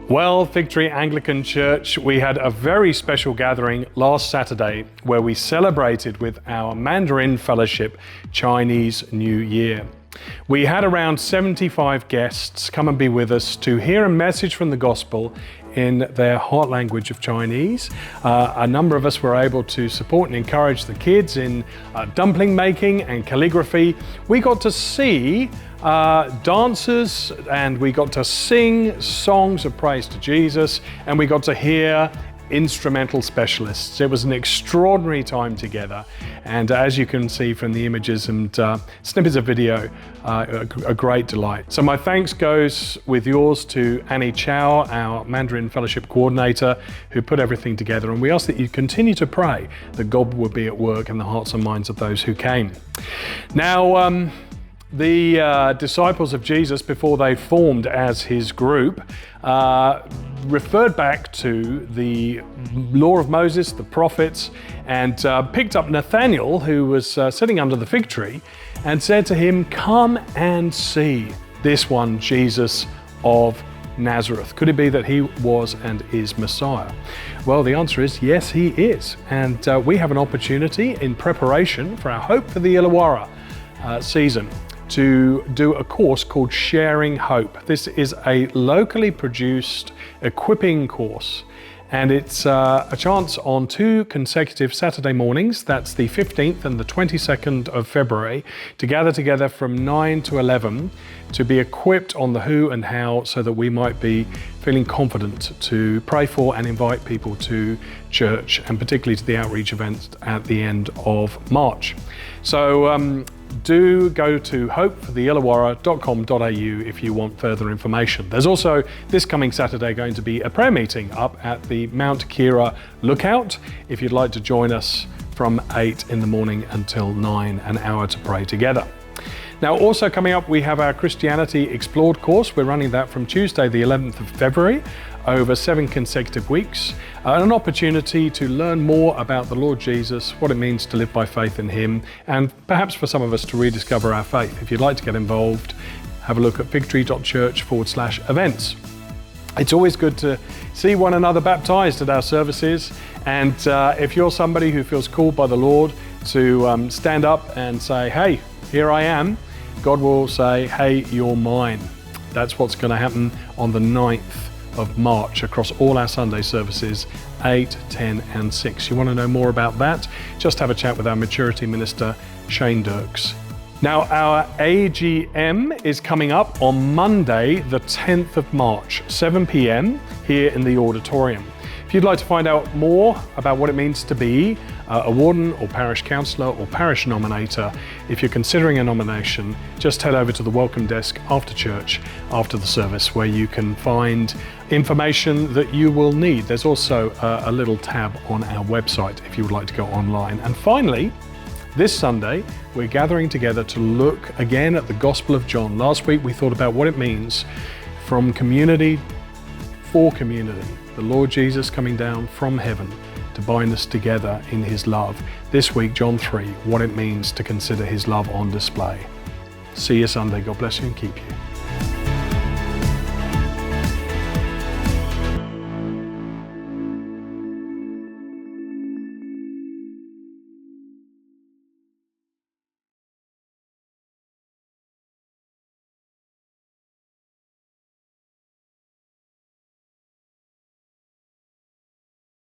Well, Victory Anglican Church, we had a very special gathering last Saturday where we celebrated with our Mandarin Fellowship Chinese New Year. We had around 75 guests come and be with us to hear a message from the gospel in their heart language of Chinese. A number of us were able to support and encourage the kids in dumpling making and calligraphy. We got to see dancers, and we got to sing songs of praise to Jesus, and we got to hear instrumental specialists. It was an extraordinary time together, and as you can see from the images and snippets of video, a great delight. So my thanks goes with yours to Annie Chow, our Mandarin Fellowship Coordinator, who put everything together, and we ask that you continue to pray that God would be at work in the hearts and minds of those who came. Now, the disciples of Jesus, before they formed as his group, referred back to the law of Moses, the prophets, and picked up Nathanael, who was sitting under the fig tree, and said to him, "Come and see this one, Jesus of Nazareth. Could it be that he was and is Messiah?" Well, the answer is yes, he is. And we have an opportunity in preparation for our Hope for the Illawarra season to do a course called Sharing Hope. This is a locally produced equipping course, and it's a chance on 2 consecutive Saturday mornings, that's the 15th and the 22nd of February, to gather together from 9 to 11 to be equipped on the who and how, so that we might be feeling confident to pray for and invite people to church, and particularly to the outreach event at the end of March. So do go to hopeforillawarra.com.au if you want further information. There's also this coming Saturday going to be a prayer meeting up at the Mount Kira Lookout. If you'd like to join us from 8 in the morning until 9, an hour to pray together. Now, also coming up, we have our Christianity Explored course. We're running that from Tuesday the 11th of February over 7 consecutive weeks. An opportunity to learn more about the Lord Jesus, what it means to live by faith in him, and perhaps for some of us to rediscover our faith. If you'd like to get involved, have a look at victory.church/events. It's always good to see one another baptized at our services, and if you're somebody who feels called by the Lord to stand up and say, "Hey, here I am," God will say, "Hey, you're mine." That's what's going to happen on the 9th of March across all our Sunday services, 8, 10 and 6. You want to know more about that? Just have a chat with our Maturity Minister, Shane Dirks. Now, our AGM is coming up on Monday, the 10th of March, 7 p.m. here in the auditorium. If you'd like to find out more about what it means to be a warden or parish councillor or parish nominator, if you're considering a nomination, just head over to the welcome desk after church, after the service, where you can find information that you will need. There's also a little tab on our website if you would like to go online. And finally, this Sunday, we're gathering together to look again at the Gospel of John. Last week, we thought about what it means from community for community. The Lord Jesus coming down from heaven to bind us together in his love. This week, John 3, what it means to consider his love on display. See you Sunday. God bless you and keep you.